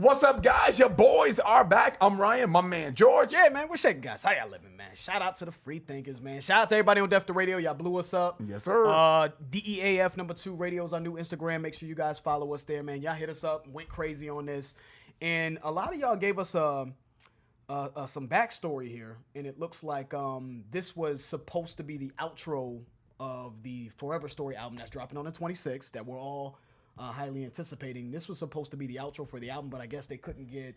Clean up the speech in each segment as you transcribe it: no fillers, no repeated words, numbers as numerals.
What's up, guys? Your boys are back. I'm Ryan, my man George. Yeah, man, we're shaking, guys. How y'all living, man? Shout out to the free thinkers, man. Shout out to everybody on Def the Radio. Y'all blew us up. Yes, sir. DEAF #2 Radio is our new Instagram. Make sure you guys follow us there, man. Y'all hit us up, went crazy on this, and a lot of y'all gave us some backstory here, and it looks like this was supposed to be the outro of the Forever Story album that's dropping on the 26th that we're all highly anticipating. This was supposed to be the outro for the album, but I guess they couldn't get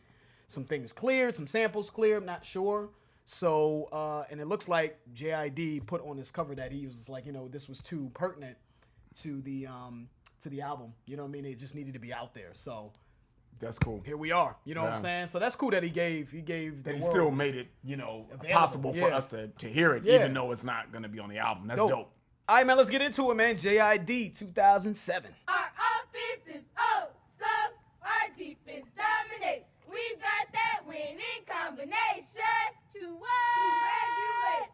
some things cleared, some samples cleared. I'm not sure. So, and it looks like JID put on his cover that he was like, this was too pertinent to the album. You know what I mean? It just needed to be out there. So that's cool. Here we are. You know what I'm saying? So that's cool that he gave that he still made it, possible for us to hear it, even though it's not going to be on the album. That's dope. All right, man, let's get into it, man. JID 2007. Our offense is oh so, our defense dominates. We got that winning combination to regulate.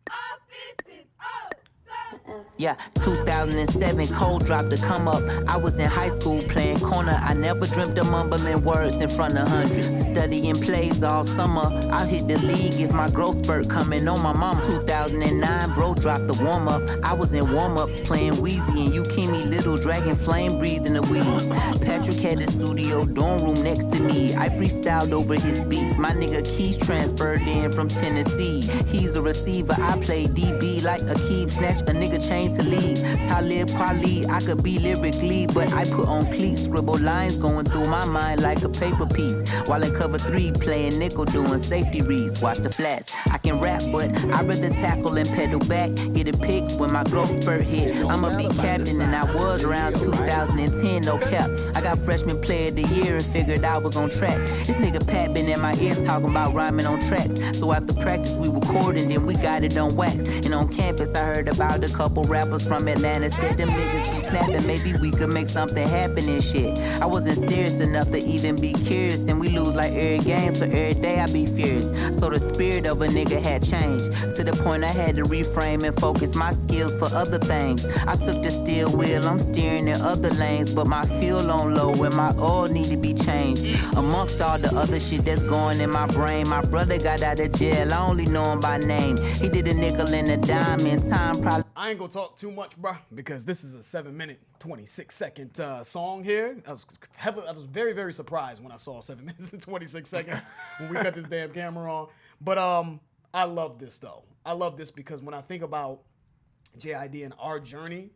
Offense is oh so. Yeah, 2007, cold drop to come up. I was in high school playing corner. I never dreamt of mumbling words in front of hundreds. Studying plays all summer. I hit the league if my growth spurt coming on my mom. 2009, bro dropped the warm up. I was in warm ups playing Wheezy and Yukimi, little dragon flame breathing the weed. Patrick had the studio dorm room next to me. I freestyled over his beats. My nigga Keys transferred in from Tennessee. He's a receiver. I play DB like Akeem, snatch a nigga chain to lead. Talib Kweli, I could be lyrically, but I put on cleats. Scribble lines going through my mind like a paper piece. While in cover 3, playing nickel, doing safety reads. Watch the flats. I can rap, but I'd rather tackle and pedal back. Get a pick when my growth spurt hit. I'ma be captain, and I was around 2010, no cap. I got freshman player of the year and figured I was on track. This nigga Pat been in my ear talking about rhyming on tracks. So after practice, we recorded, then we got it on wax. And on campus, I heard about a couple rappers from Atlanta. Said them niggas be snapping, maybe we could make something happen and shit. I wasn't serious enough to even be curious, and we lose like every game, so every day I be furious. So the spirit of a nigga had changed, to the point I had to reframe and focus my skills for other things. I took the steering wheel, I'm steering in other lanes, but my fuel on low and my oil need to be changed. Amongst all the other shit that's going in my brain, my brother got out of jail, I only know him by name. He did a nickel and a dime in time, probably. I ain't gonna talk too much, bro, because this is a 7-minute, 26-second song here. I was very, very surprised when I saw 7 minutes and 26 seconds when we cut this damn camera on. But I love this, though. I love this because when I think about JID and our journey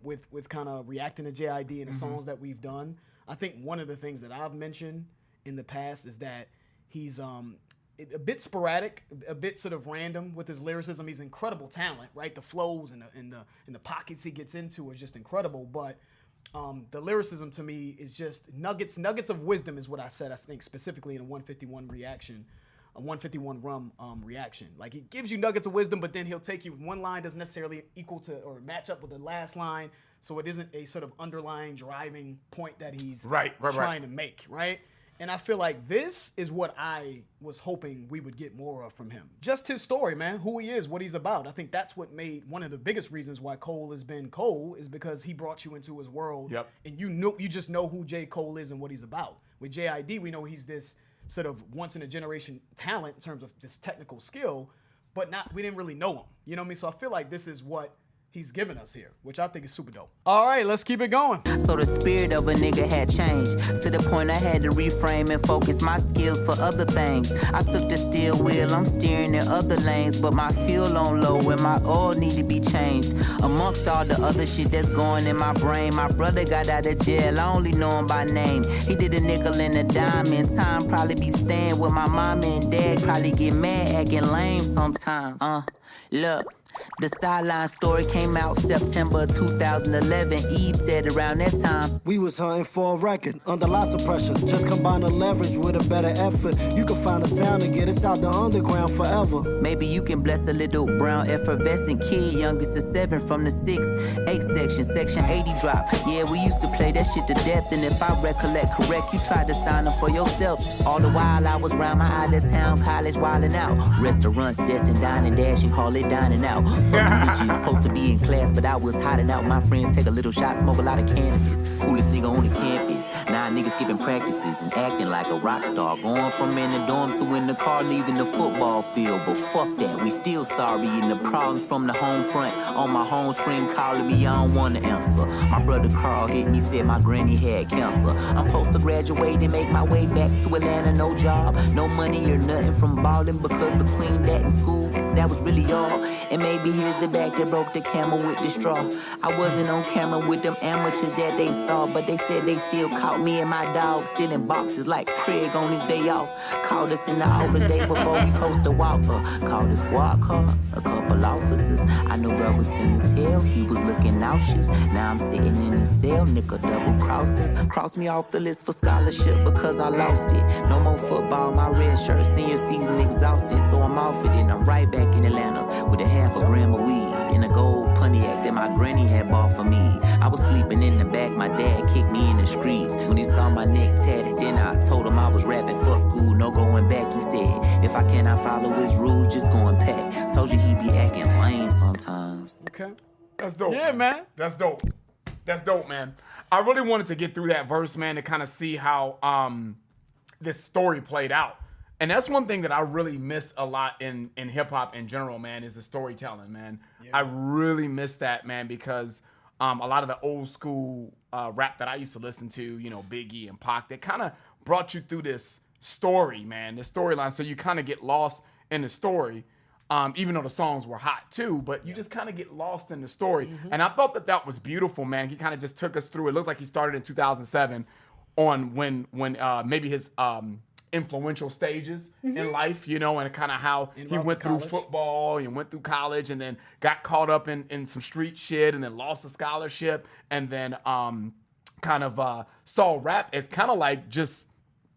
with kind of reacting to JID and the songs that we've done, I think one of the things that I've mentioned in the past is that he's a bit sporadic, a bit sort of random with his lyricism. He's incredible talent, right? The flows and the pockets he gets into is just incredible. But the lyricism to me is just nuggets of wisdom is what I said. I think specifically in a 151 reaction, a 151 rum reaction. Like he gives you nuggets of wisdom, but then he'll take you one line doesn't necessarily equal to or match up with the last line, so it isn't a sort of underlying driving point that he's trying to make, right? And I feel like this is what I was hoping we would get more of from him. Just his story, man, who he is, what he's about. I think that's what made one of the biggest reasons why Cole has been Cole is because he brought you into his world. Yep. And you just know who J. Cole is and what he's about. With JID, we know he's this sort of once-in-a-generation talent in terms of just technical skill, but we didn't really know him. You know what I mean? So I feel like this is what he's given us here, which I think is super dope. All right, let's keep it going. So the spirit of a nigga had changed, to the point I had to reframe and focus my skills for other things. I took the steering wheel, I'm steering in other lanes, but my fuel on low and my oil need to be changed. Amongst all the other shit that's going in my brain, my brother got out of jail, I only know him by name. He did a nickel and a dime in time, probably be staying with my mama and dad, probably get mad acting lame sometimes. Look, the sideline story came out September 2011. Eve said around that time, we was hunting for a record under lots of pressure. Just combine the leverage with a better effort. You can find a sound and get us out the underground forever. Maybe you can bless a little brown effervescent kid, youngest of 7 from the 6-8 section, section 80 drop. Yeah, we used to play that shit to death, and if I recollect correct, you tried to sign up for yourself. All the while I was round my out of town college wildin' out. Restaurants, destined dining dash and call it dining out. Fucking bitches supposed to be in class, but I was hiding out. My friends take a little shot, smoke a lot of cannabis. Coolest nigga on the campus. 9 my niggas skipping practices and acting like a rock star. Going from in the dorm to in the car, leaving the football field. But fuck that, we still sorry. And the problem from the home front. On my home screen calling me, I don't wanna answer. My brother Carl hit me, said my granny had cancer. I'm supposed to graduate and make my way back to Atlanta. No job, no money or nothing from balling. Because between that and school, that was really all. And maybe here's the back that broke the camel with the straw. I wasn't on camera with them amateurs that they saw, but they said they still caught me and my dog stealing boxes like Craig on his day off. Called us in the office day before we post a walk. Called the squad car, a couple officers. I knew bro was finna tell, he was looking nauseous. Now I'm sitting in the cell, nigga double crossed us. Crossed me off the list for scholarship because I lost it. No more football, my red shirt, senior season exhausted. So I'm off it and I'm right back in Atlanta with a half a gram of weed in a gold Pontiac that my granny had bought for me. I was sleeping in the back, my dad kicked me in the streets. When he saw my neck tatted, then I told him I was rapping for school, no going back. He said, if I cannot follow his rules, just go and pack. Told you he be acting lame sometimes. Okay. That's dope. Yeah, man. That's dope. That's dope, man. I really wanted to get through that verse, man, to kind of see how this story played out. And that's one thing that I really miss a lot in hip hop in general, man, is the storytelling, man. Yeah. I really miss that, man, because a lot of the old school rap that I used to listen to, you know, Biggie and Pac, they kind of brought you through this story, man, this storyline. So you kind of get lost in the story, even though the songs were hot too, but you just kind of get lost in the story. Mm-hmm. And I thought that was beautiful, man. He kind of just took us through. It looks like he started in 2007 on when maybe his influential stages in life, you know, and kind of how he went through football and went through college and then got caught up in some street shit and then lost a scholarship and then kind of saw rap as kind of like just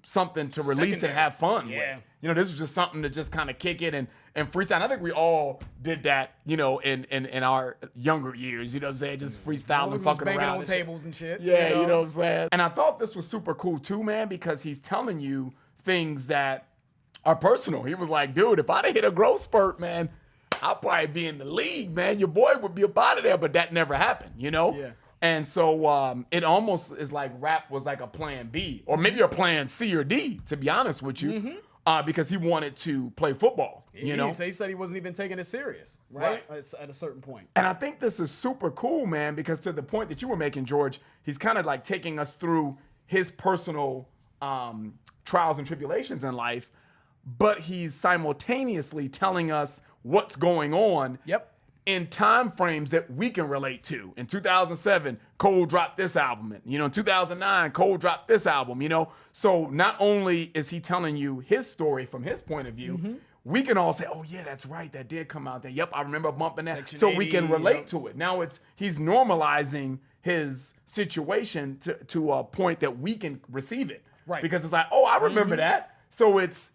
something to release and have fun with. You know, this was just something to just kind of kick it and freestyle. And I think we all did that, you know, in our younger years, you know what I'm saying? Just freestyling and fucking around. On tables and shit. Yeah, you know what I'm saying? And I thought this was super cool too, man, because he's telling you things that are personal. He was like, dude, if I'd have hit a growth spurt, man, I'd probably be in the league, man. Your boy would be up out of there, but that never happened, you know? Yeah. And so it almost is like rap was like a plan B or maybe a plan C or D, to be honest with you, because he wanted to play football, you know? He said he wasn't even taking it serious, right? At a certain point. And I think this is super cool, man, because to the point that you were making, George, he's kind of like taking us through his personal trials and tribulations in life, but he's simultaneously telling us what's going on in time frames that we can relate to. In 2007, Cole dropped this album. You know, in 2009, Cole dropped this album, you know? So not only is he telling you his story from his point of view, we can all say, oh yeah, that's right, that did come out there. Yep, I remember bumping that. Section so 80, we can relate to it. Now he's normalizing his situation to a point that we can receive it. Right. Because it's like, oh, I remember that. So it's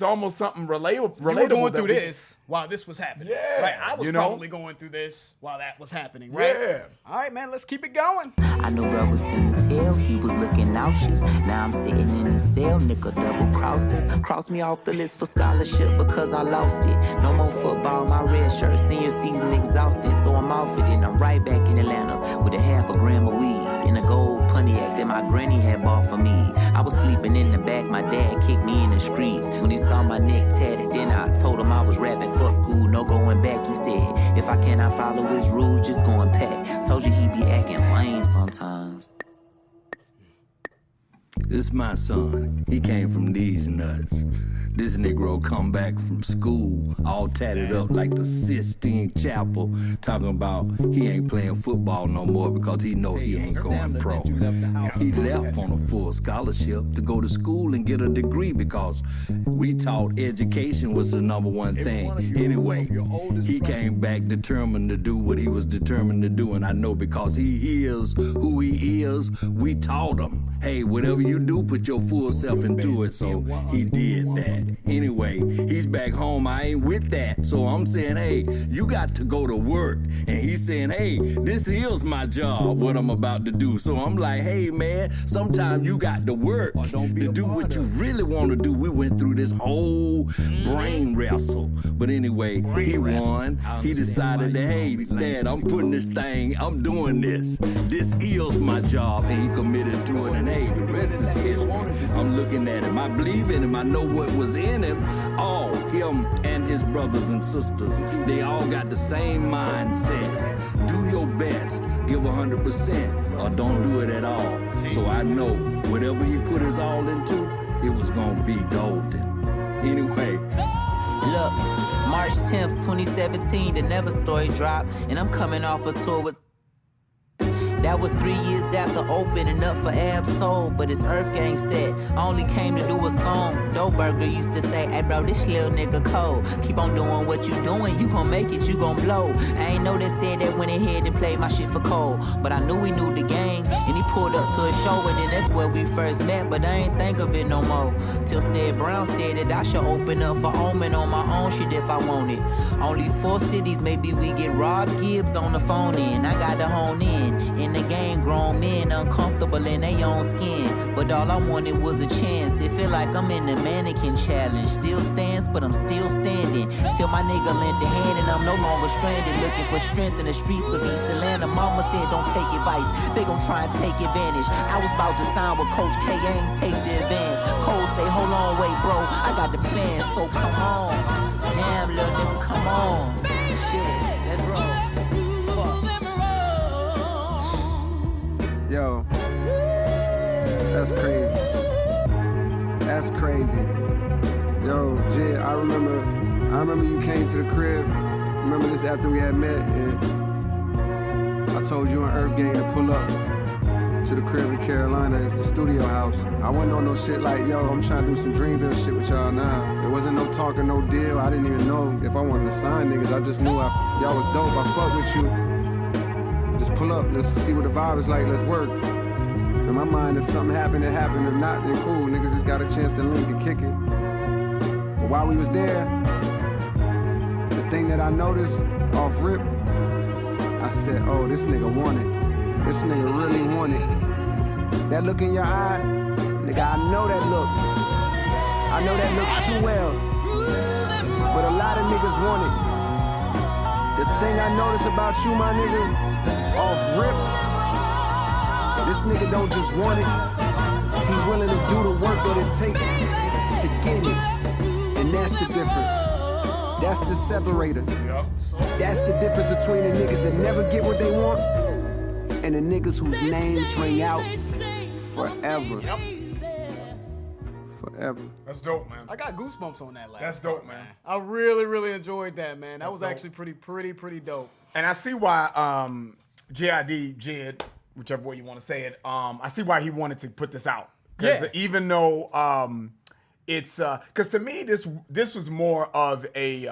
almost something relatable. So you were going through this while this was happening. Yeah. Right. I was probably going through this while that was happening, right? Yeah. All right, man, let's keep it going. I knew bro was finna tell, he was looking nauseous. Now I'm sitting in the cell, nigga double crossed us. Crossed me off the list for scholarship because I lost it. No more football, my red shirt, senior season exhausted. So I'm off it and I'm right back in Atlanta with a half a gram of weed in a gold Pontiac that my granny had bought for me. I was sleeping in the back, my dad kicked me in the streets. When he saw my neck tatted, then I told him I was rapping for school, no going back. He said, if I cannot follow his rules, just go and pack. Told you he be acting lame sometimes. This my son. He came from these nuts. This Negro come back from school, all tatted up like the Sistine Chapel, talking about he ain't playing football no more because he know he ain't going pro. He left on a full scholarship to go to school and get a degree because we taught education was the number one thing. Anyway, he came back determined to do what he was determined to do, and I know because he is who he is, we taught him, hey, whatever you you do put your full self into it. So he did that. Anyway, he's back home. I ain't with that. So I'm saying, hey, you got to go to work. And he's saying, hey, this is my job, what I'm about to do. So I'm like, hey, man, sometimes you got to work to do what you really want to do. We went through this whole brain wrestle. But anyway, he won. He decided that, hey, Dad, I'm putting this thing, I'm doing this. This is my job. And he committed to it. And hey, the rest is history. I'm looking at him. I believe in him. I know what was in him. All him and his brothers and sisters, they all got the same mindset. Do your best. Give 100% or don't do it at all. So I know whatever he put his all into, it was gonna be golden. Anyway. Look, March 10th, 2017, the Never story dropped, and I'm coming off a tour with. That was 3 years after opening up for Ab Soul, but it's Earth Gang set. I only came to do a song. Doe Burger used to say, hey bro, this little nigga cold. Keep on doing what you doing, you gon' make it, you gon' blow. I ain't know they said that when they had and played my shit for Cole, but I knew he knew the gang, and he pulled up to a show, and then that's where we first met, but I ain't think of it no more. Till said Brown said that I should open up for Omen on my own shit if I want it. Only 4 cities, maybe we get Rob Gibbs on the phone in. I got to hone in the game, grown men uncomfortable in their own skin. But all I wanted was a chance. It feel like I'm in the mannequin challenge. Still stands, but I'm still standing. Till my nigga lent a hand and I'm no longer stranded. Looking for strength in the streets of East Atlanta. Mama said don't take advice, they gon' try and take advantage. I was about to sign with Coach K, I ain't take the advance. Cole say, hold on, wait bro, I got the plan, so come on. Damn little nigga, come on. Shit, let's roll. Yo, that's crazy. That's crazy. Yo, JID, I remember you came to the crib. Remember this after we had met, and I told you and Earth Gang to pull up to the crib in Carolina. It's the studio house. I wasn't on no shit like, yo, I'm trying to do some Dreamville shit with y'all now. There wasn't no talk or no deal. I didn't even know if I wanted to sign niggas. I just knew y'all was dope. I fuck with you. Just pull up, let's see what the vibe is like, let's work. In my mind, if something happened, it happened. If not, then cool. Niggas just got a chance to link and kick it. But while we was there, the thing that I noticed off rip, I said, oh, this nigga want it. This nigga really want it. That look in your eye, nigga, I know that look. I know that look too well. But a lot of niggas want it. The thing I notice about you, my nigga, off rip, this nigga don't just want it, he willing to do the work that it takes to get it. And that's the difference. That's the separator. That's the difference between the niggas that never get what they want and the niggas whose names ring out forever. Forever. That's dope, man. I got goosebumps on that last. That's dope, part, man. I really enjoyed that, man. That That's was dope. actually pretty dope. And I see why JID, whichever way you want to say it, I see why he wanted to put this out. Because Yeah. even though it's because to me this was more of a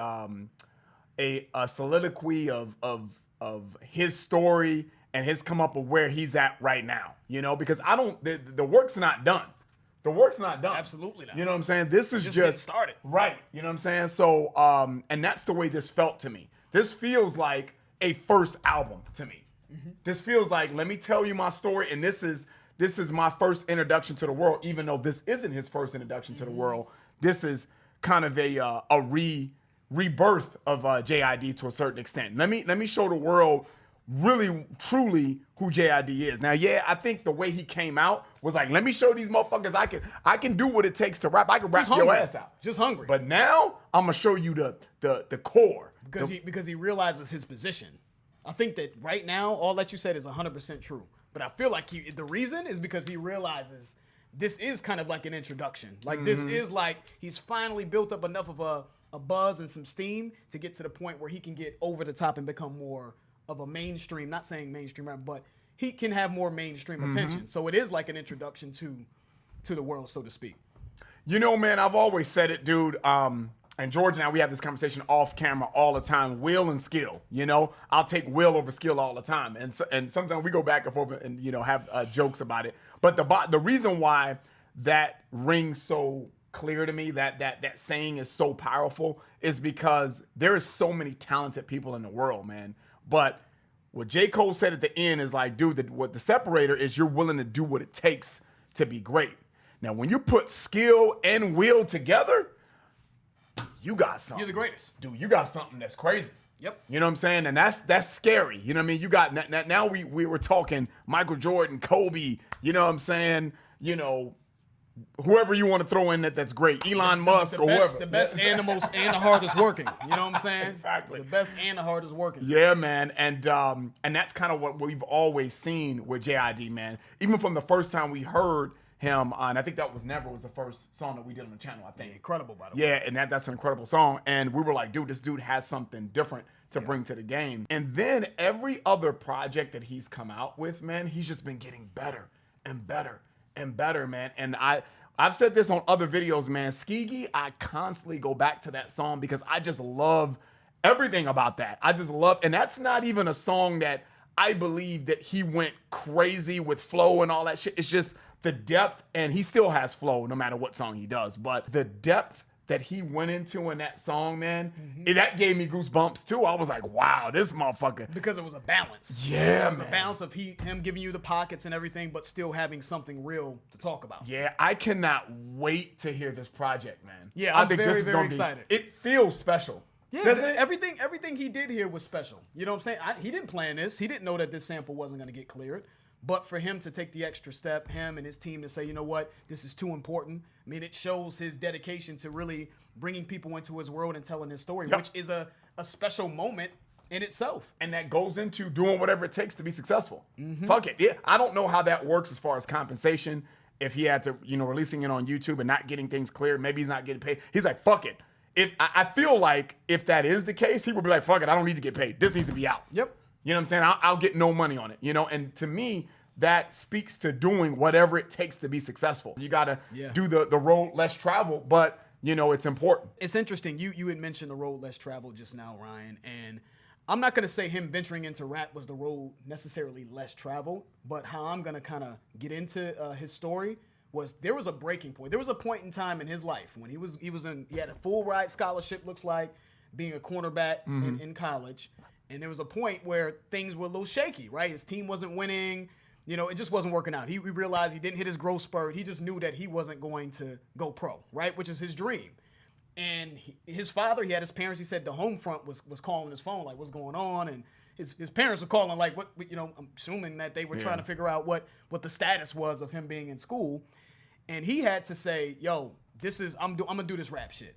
soliloquy of his story and his come up of where he's at right now. You know, because the work's not done. The work's not done. Absolutely not. You know what I'm saying? This is Just just getting started. Right. You know what I'm saying? So, and that's the way this felt to me. This feels like a first album to me. Mm-hmm. This Feels like, let me tell you my story, and this is my first introduction to the world, even though this isn't his first introduction to the world. This is kind of a rebirth of JID to a certain extent. Let me show the world really, truly who JID is. Now, yeah, I think the way he came out was like, let me show these motherfuckers I can do what it takes to rap. I can rap your ass out. Just hungry. But now I'm gonna show you the core. Because he realizes his position. I think that right now, all that you said is 100% true. But I feel like the reason is because he realizes this is kind of like an introduction. Like this is like he's finally built up enough of a buzz and some steam to get to the point where he can get over the top and become more of a mainstream, not saying mainstream rap, but he can have more mainstream attention. So it is like an introduction to the world, so to speak. You know, man, I've always said it, dude. And George and I, we have this conversation off camera all the time. Will and skill, you know. I'll take will over skill all the time, and sometimes we go back and forth and have jokes about it. But the reason why that rings so clear to me, that saying is so powerful, is because there is so many talented people in the world, man. But what J. Cole said at the end is like, dude, what the separator is, you're willing to do what it takes to be great. Now, when you put skill and will together, you got something. You're the greatest. Dude, you got something that's crazy. Yep. You know what I'm saying? And that's scary. You know what I mean? You got, now we were talking Michael Jordan, Kobe, you know what I'm saying? You know, whoever you want to throw in that's great. Elon Musk or whoever. The best and the most and the hardest working. You know what I'm saying? Exactly. The best and the hardest working. Yeah, man. And that's kind of what we've always seen with JID, man. Even from the first time we heard him, and I think that was Never was the first song that we did on the channel, I think. Incredible, by the way. Yeah, and that's an incredible song. And we were like, dude, this dude has something different to bring to the game. And then every other project that he's come out with, man, he's just been getting better and better and better, man. And I've said this on other videos, man. Skeegee, I constantly go back to that song because I just love everything about that. I just love, and that's not even a song that I believe that he went crazy with flow and all that shit. It's just the depth, and he still has flow no matter what song he does, but the depth that he went into in that song, man, that gave me goosebumps too. I was like, wow, this motherfucker. Because it was a balance. Yeah, It was man. a balance of him giving you the pockets and everything, but still having something real to talk about. Yeah, I cannot wait to hear this project, man. Yeah, I I'm think very, this is very gonna be- excited. It feels special. Yeah, Does it? everything he did here was special. You know what I'm saying? He didn't plan this. He didn't know that this sample wasn't going to get cleared. But for him to take the extra step, him and his team to say, you know what, this is too important. I mean, it shows his dedication to really bringing people into his world and telling his story, Yep. which is a special moment in itself. And that goes into doing whatever it takes to be successful. Fuck it. Yeah, I don't know how that works as far as compensation. If he had to, releasing it on YouTube and not getting things cleared, maybe he's not getting paid. He's like, fuck it. If I feel like if that is the case, he would be like, fuck it, I don't need to get paid. This needs to be out. Yep. You know what I'm saying? I'll get no money on it, And to me, that speaks to doing whatever it takes to be successful. You got to do the road less traveled, but, it's important. It's interesting. You had mentioned the road less traveled just now, Ryan, and I'm not going to say him venturing into rap was the road necessarily less traveled, but how I'm going to kind of get into his story was there was a breaking point. There was a point in time in his life when he had a full ride scholarship, looks like, being a cornerback in college, and there was a point where things were a little shaky, right? His team wasn't winning. It just wasn't working out. He realized he didn't hit his growth spurt. He just knew that he wasn't going to go pro, right? Which is his dream. And his father, he had his parents, he said the home front was calling his phone, like, what's going on? And his parents were calling, like, what, I'm assuming that they were trying to figure out what the status was of him being in school. And he had to say, yo, I'm going to do this rap shit.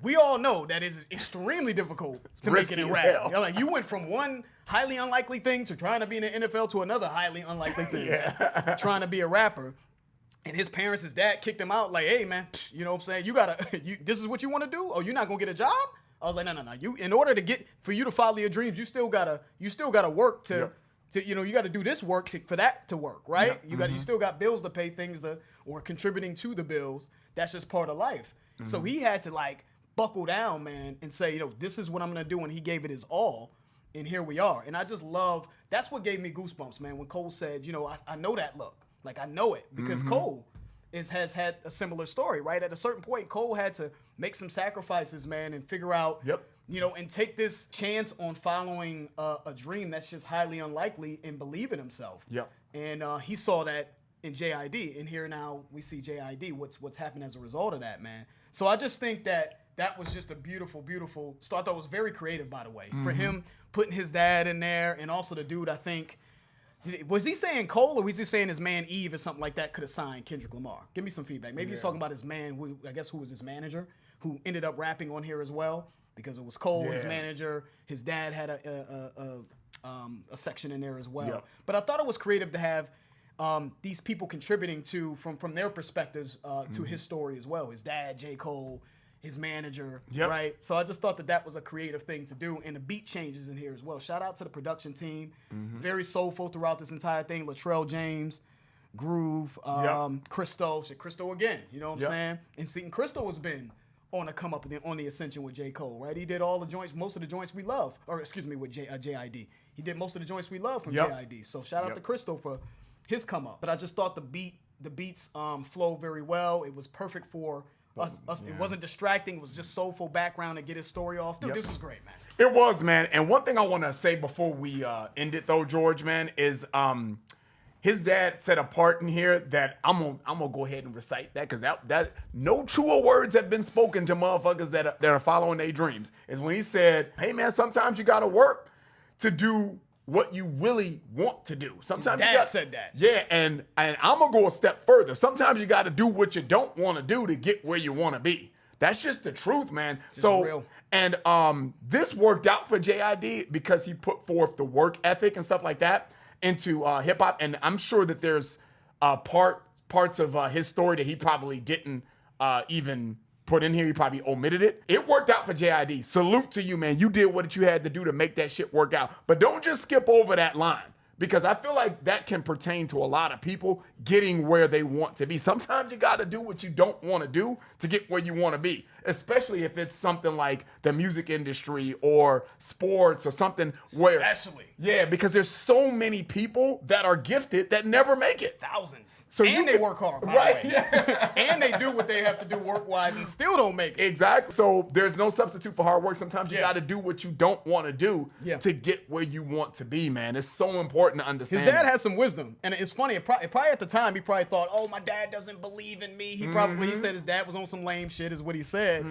We all know that it's extremely difficult to make it in rap. Like, you went from one highly unlikely thing to trying to be in the NFL to another highly unlikely thing, trying to be a rapper. And his parents, his dad kicked him out like, hey, man, you know what I'm saying? You got to, this is what you want to do? Oh, you're not going to get a job? I was like, no. In order for you to follow your dreams, you still got to work to you got to do this work for that to work, right? You still got bills to pay, or contributing to the bills. That's just part of life. So he had to, like, buckle down, man, and say, this is what I'm going to do. And he gave it his all. And here we are. And I just love, that's what gave me goosebumps, man, when Cole said, I know that look. Like, I know it. Because Cole has had a similar story, right? At a certain point, Cole had to make some sacrifices, man, and figure out, and take this chance on following a dream that's just highly unlikely and believe in himself. Yep. And he saw that in JID. And here now we see JID, what's happened as a result of that, man. So I just think that was just a beautiful, beautiful start. I thought it was very creative, by the way, for him putting his dad in there, and also the dude, I think, was he saying Cole, or was he saying his man Eve or something like that could have signed Kendrick Lamar? Give me some feedback. Maybe he's talking about his man, who was his manager, who ended up rapping on here as well, because it was Cole, his manager. His dad had a section in there as well. Yep. But I thought it was creative to have these people contributing from their perspectives to his story as well. His dad, J. Cole, his manager, right? So I just thought that was a creative thing to do. And the beat changes in here as well. Shout out to the production team. Very soulful throughout this entire thing. Latrell James, Groove, Christo. Christo again, you know what I'm saying? And seeing Christo has been on the come up on the ascension with J. Cole, right? He did all the joints, most of the joints we love. Or excuse me, with JID. He did most of the joints we love from JID. So shout out to Christo for his come up. But I just thought the beat The beats flow very well. It was perfect for us. It wasn't distracting. It was just soulful background to get his story off. Dude, this was great, man. It was, man. And one thing I want to say before we end it, though, George, man, is his dad said a part in here that I'm gonna go ahead and recite that because that no truer words have been spoken to motherfuckers that are following their dreams. Is when he said, "Hey, man, sometimes you gotta work to do what you really want to do." Sometimes His dad said that. Yeah, and I'm gonna go a step further. Sometimes you got to do what you don't want to do to get where you want to be. That's just the truth, man. Real. And this worked out for JID because he put forth the work ethic and stuff like that into hip hop. And I'm sure that there's parts of his story that he probably didn't even put in here. He probably omitted it. It worked out for JID. Salute to you, man. You did what you had to do to make that shit work out. But don't just skip over that line. Because I feel like that can pertain to a lot of people getting where they want to be. Sometimes you got to do what you don't want to do to get where you want to be, especially if it's something like the music industry or sports or something where. Especially. Yeah, because there's so many people that are gifted that never make it. Thousands. So and they work hard, by right? the way. Yeah. And they do what they have to do work-wise and still don't make it. Exactly. So there's no substitute for hard work. Sometimes you got to do what you don't want to do to get where you want to be, man. It's so important to understand. His dad has some wisdom, and it's funny. Probably at the time, he probably thought, "Oh, my dad doesn't believe in me." He said his dad was on some lame shit, is what he said.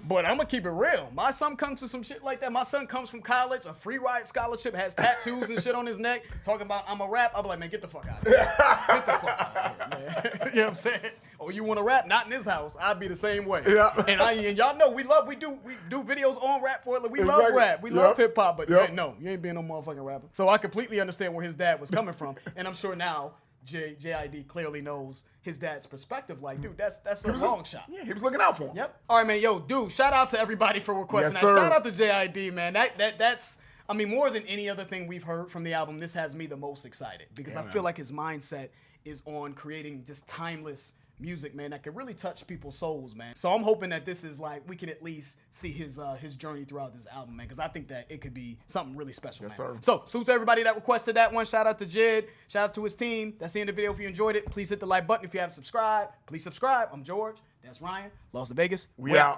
But I'm gonna keep it real. My son comes from some shit like that. My son comes from college, a free ride scholarship, has tattoos and shit on his neck, talking about I'm a rap. I'm like, man, get the fuck out of here. Get the fuck out of here, man. You know what I'm saying? Oh, you want to rap? Not in this house. I'd be the same way. Yeah. And y'all know we do videos on rap for it. We love rap. We love hip hop. But you ain't being no motherfucking rapper. So I completely understand where his dad was coming from, and I'm sure now JID clearly knows his dad's perspective. Like, dude, that's a long shot. Yeah, he was looking out for him. Yep. All right, man. Yo, dude, shout out to everybody for requesting Yes, that. sir. Shout out to JID, man. That's. I mean, more than any other thing we've heard from the album, this has me the most excited because I feel like his mindset is on creating just timeless music, man, that can really touch people's souls, man. So I'm hoping that this is like we can at least see his journey throughout this album, man, because I think that it could be something really special, man. sir. So salute to everybody that requested that one. Shout out to JID. Shout out to his team. That's the end of the video. If you enjoyed it, please hit the like button. If you haven't subscribed, please subscribe. I'm George. That's Ryan. Lost to Vegas. We out.